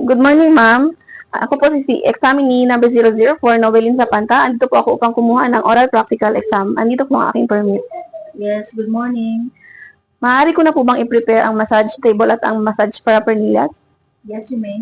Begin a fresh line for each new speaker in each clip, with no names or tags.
Good morning, ma'am. Ako po si examinee number 004, Noelyn Zapanta. Andito po ako upang kumuha ng oral practical exam. Andito po ang aking permit.
Yes, good morning.
Maaari ko na po bang i-prepare ang massage table at ang massage paraphernalia?
Yes, you may.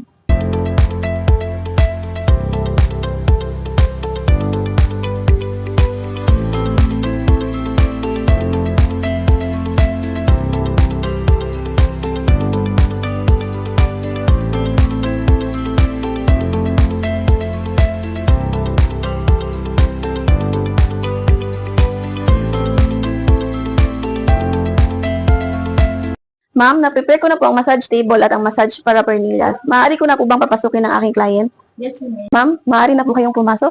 Ma'am, na-prepare ko na po ang massage table at ang massage paraphernalia. Maaari ko na po bang papasukin ng aking client?
Yes, you may.
Ma'am, maaari na po kayong pumasok?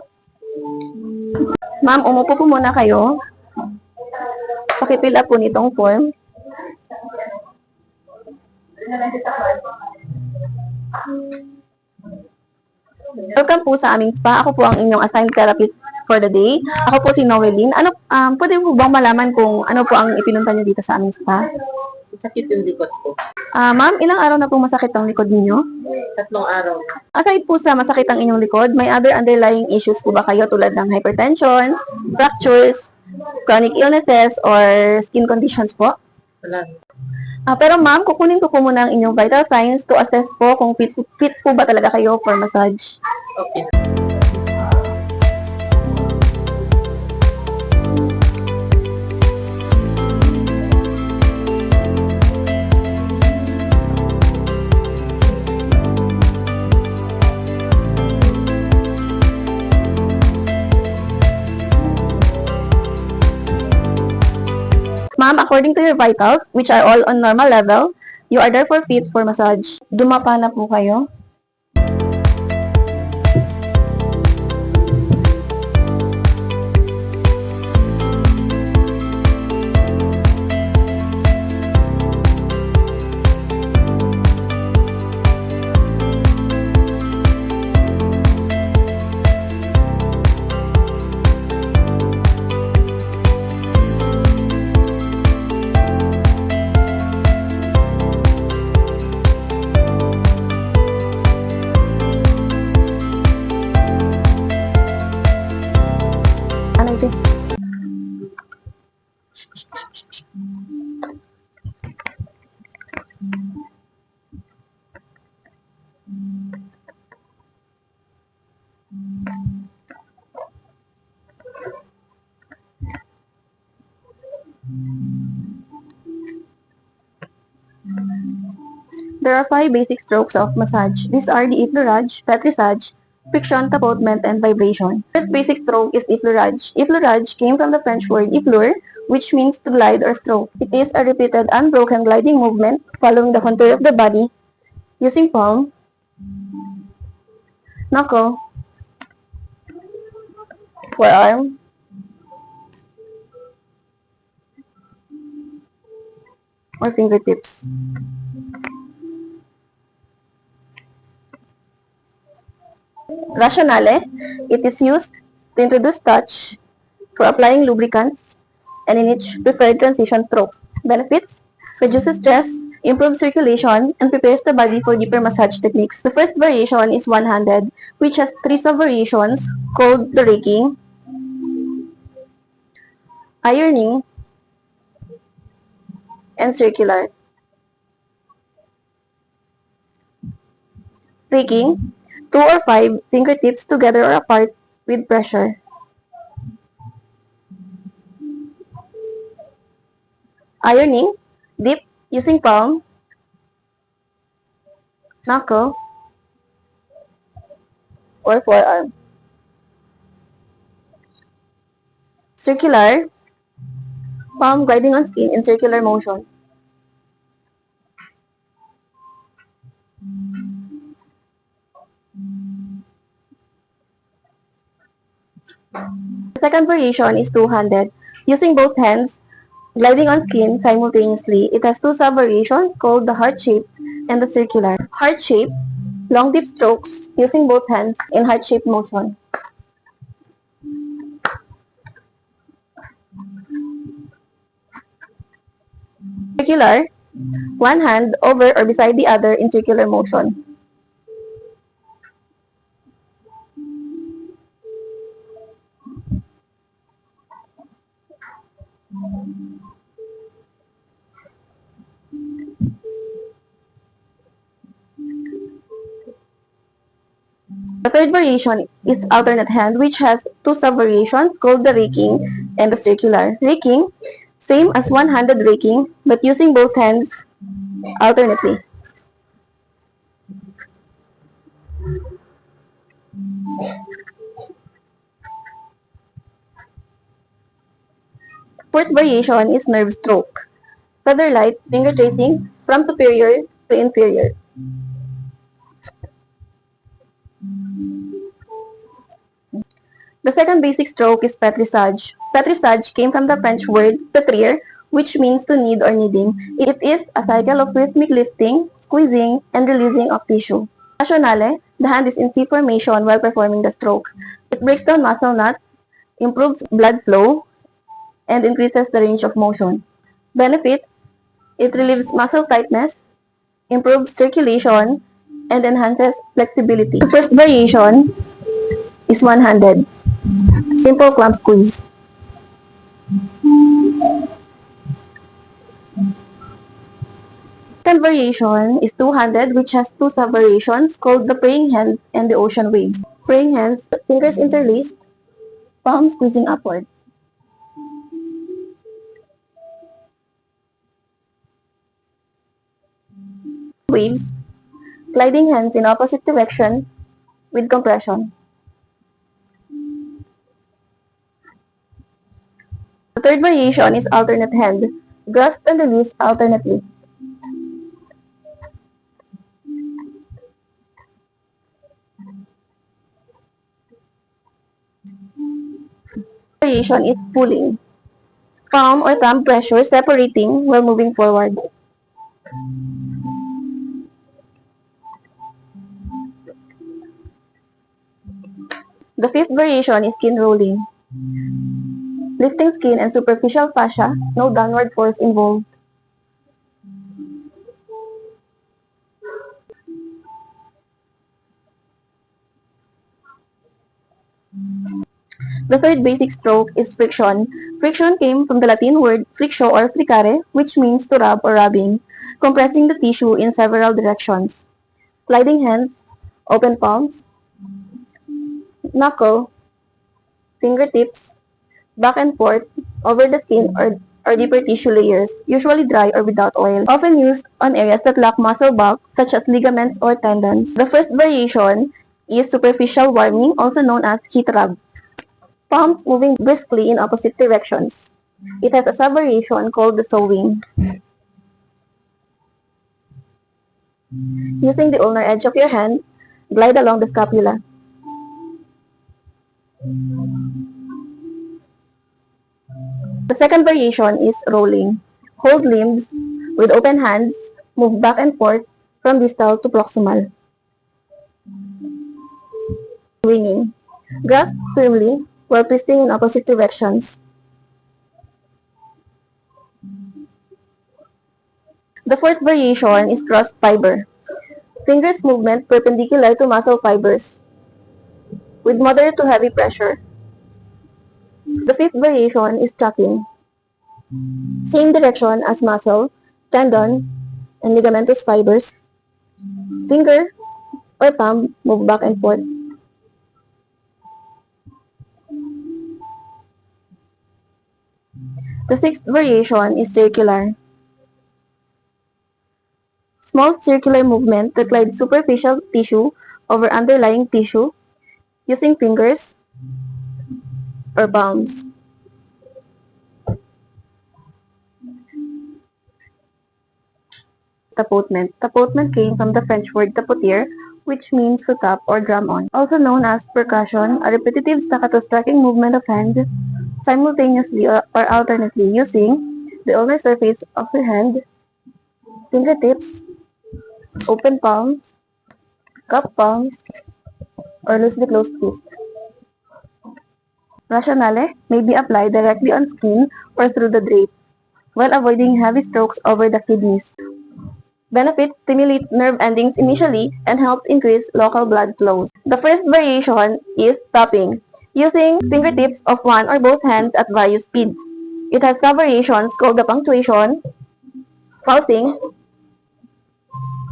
Ma'am, umupo po muna kayo. Pakifill up po nitong form. Welcome po sa aming spa. Ako po ang inyong assigned therapist for the day. Ako po si Noelyn. Pwede po bang malaman kung ano po ang ipinunta niyo dito sa aming spa?
Sakit yung likod ko.
Ma'am, ilang araw na po masakit ang likod ninyo?
3 araw.
Aside po sa masakit ang inyong likod, may other underlying issues po ba kayo tulad ng hypertension, fractures, chronic illnesses, or skin conditions po?
Wala.
Pero ma'am, kukunin ko po muna ang inyong vital signs to assess po kung fit po ba talaga kayo for massage.
Okay.
Ma'am, according to your vitals, which are all on normal level, you are therefore fit for massage. Dumapa na po kayo. Ano ito? There are 5 basic strokes of massage. These are the effleurage, pétrissage, friction, tapotement, and vibration. First basic stroke is effleurage. Effleurage came from the French word effleur, which means to glide or stroke. It is a repeated unbroken gliding movement following the contour of the body using palm, knuckle, forearm, or fingertips. Rationale, it is used to introduce touch for applying lubricants and in each preferred transition strokes. Benefits, reduces stress, improves circulation, and prepares the body for deeper massage techniques. The first variation is one-handed, which has 3 sub-variations called the raking, ironing, and circular. Raking, 2 or 5 fingertips together or apart with pressure. Ironing, dip using palm, knuckle, or forearm. Circular, palm gliding on skin in circular motion. The second variation is two-handed. Using both hands, gliding on skin simultaneously, it has 2 sub-variations called the heart shape and the circular. Heart shape, long deep strokes using both hands in heart shape motion. Circular, one hand over or beside the other in circular motion. The third variation is alternate hand, which has two sub-variations called the raking and the circular. Raking, same as one-handed raking, but using both hands alternately. Fourth variation is nerve stroke. Feather light finger tracing from superior to inferior. The second basic stroke is pétrissage. Pétrissage came from the French word pétrir, which means to knead or kneading. It is a cycle of rhythmic lifting, squeezing, and releasing of tissue. Rationale, the hand is in C formation while performing the stroke. It breaks down muscle knots, improves blood flow, and increases the range of motion. Benefits, it relieves muscle tightness, improves circulation, and enhances flexibility. The first variation is one-handed. Simple clump squeeze. Second variation is two-handed, which has two sub-variations called the praying hands and the ocean waves. Praying hands, fingers interlaced, palm squeezing upward. Waves, gliding hands in opposite direction with compression. The third variation is alternate hand, grasp and release alternately. Variation is pulling, palm or thumb pressure separating while moving forward. The fifth variation is skin rolling, lifting skin and superficial fascia, no downward force involved. The third basic stroke is friction. Friction came from the Latin word frictio or fricare, which means to rub or rubbing, compressing the tissue in several directions. Sliding hands, open palms, knuckle, fingertips, back and forth, over the skin or deeper tissue layers, usually dry or without oil, often used on areas that lack muscle bulk, such as ligaments or tendons. The first variation is superficial warming, also known as heat rub. Palms moving briskly in opposite directions. It has a sub-variation called the sewing. Using the ulnar edge of your hand, glide along the scapula. The second variation is rolling. Hold limbs with open hands, move back and forth from distal to proximal. Swinging. Grasp firmly while twisting in opposite directions. The fourth variation is crossed fiber. Fingers movement perpendicular to muscle fibers with moderate to heavy pressure. The fifth variation is chucking. Same direction as muscle, tendon, and ligamentous fibers. Finger or thumb move back and forth. The sixth variation is circular. Small circular movement that glides superficial tissue over underlying tissue using fingers or palms. Tapotement. Tapotement came from the French word tapoter, which means to tap or drum on. Also known as percussion, a repetitive staccato striking movement of hands simultaneously or alternately using the ulnar surface of your hand, fingertips, open palms, cup palms, or loosely closed fist. Rationale may be applied directly on skin or through the drape, while avoiding heavy strokes over the kidneys. Benefits stimulate nerve endings initially and helps increase local blood flows. The first variation is tapping, using fingertips of one or both hands at various speeds. It has sub-variations called the punctuation, pulsing,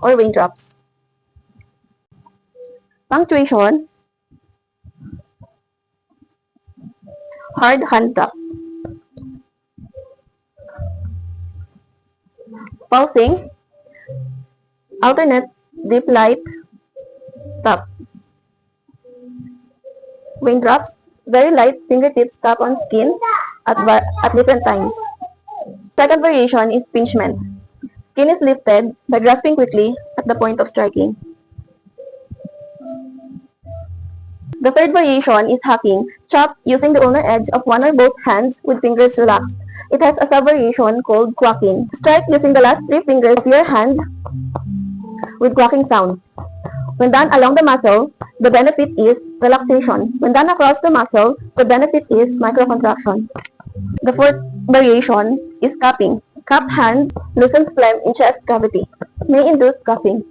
or raindrops. Punctuation, hard hand tap. Pulsing, alternate deep light tap. Raindrops, very light fingertips tap on skin at different times. Second variation is pinchment. Skin is lifted by grasping quickly at the point of striking. The third variation is hacking, chopped using the ulnar edge of one or both hands with fingers relaxed. It has a sub-variation called quacking. Strike using the last three fingers of your hand with quacking sounds. When done along the muscle, the benefit is relaxation. When done across the muscle, the benefit is microcontraction. The fourth variation is cupping. Cupped hands loosens phlegm in chest cavity, may induce coughing.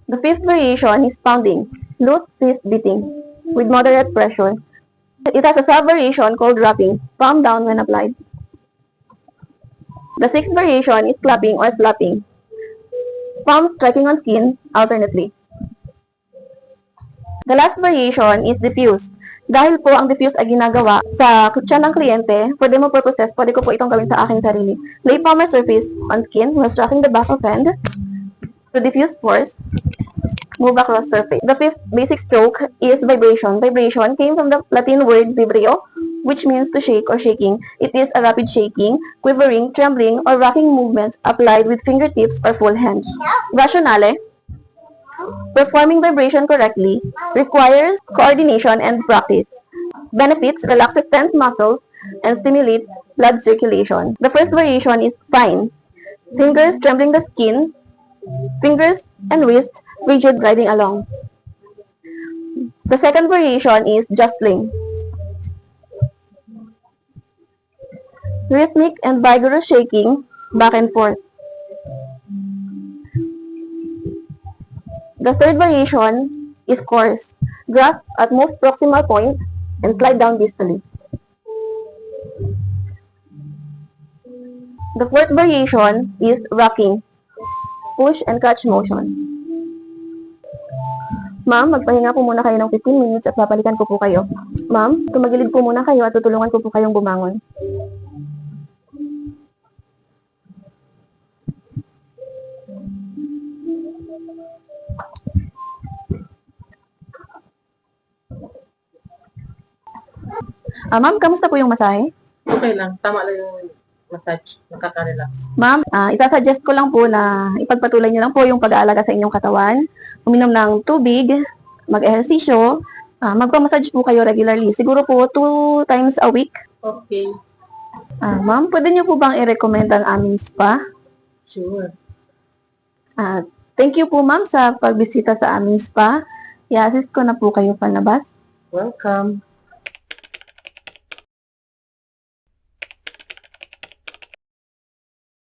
The fifth variation is pounding. Loose fist beating with moderate pressure. It has a sub-variation called wrapping, palm down when applied. The sixth variation is clapping or slapping. Palm striking on skin alternately. The last variation is diffuse. Dahil po ang diffuse ay ginagawa sa kutsa ng kliyente, for demo purposes, pwede ko po itong gawin sa aking sarili. Lay palmar surface on skin while striking the back of hand to diffuse force. Move across surface. The fifth basic stroke is vibration. Vibration came from the Latin word vibrio, which means to shake or shaking. It is a rapid shaking, quivering, trembling, or rocking movements applied with fingertips or full hand. Rationale. Performing vibration correctly requires coordination and practice. Benefits relaxes tense muscles and stimulates blood circulation. The first variation is fine. Fingers trembling the skin, fingers and wrist rigid gliding along. The second variation is jostling. Rhythmic and vigorous shaking back and forth. The third variation is coarse. Grasp at most proximal point and slide down distally. The fourth variation is rocking. Push and catch motion. Ma'am, magpahinga po muna kayo ng 15 minutes at babalikan ko po kayo. Ma'am, tumagilid po muna kayo at tutulungan ko po kayong bumangon. Ma'am, kamusta po yung masahe?
Okay lang. Tama lang yung massage. Nakaka-relax.
Ma'am, isasuggest ko lang po na ipagpatuloy niyo lang po yung pag-aalaga sa inyong katawan, uminom ng tubig, mag-ehersisyo, magpa-massage po kayo regularly. Siguro po 2 times a week.
Okay.
Ma'am, pwede niyo po bang i-recommend ang aming spa?
Sure.
Thank you po ma'am sa pagbisita sa aming spa. I-assist ko na po kayo palabas.
Welcome.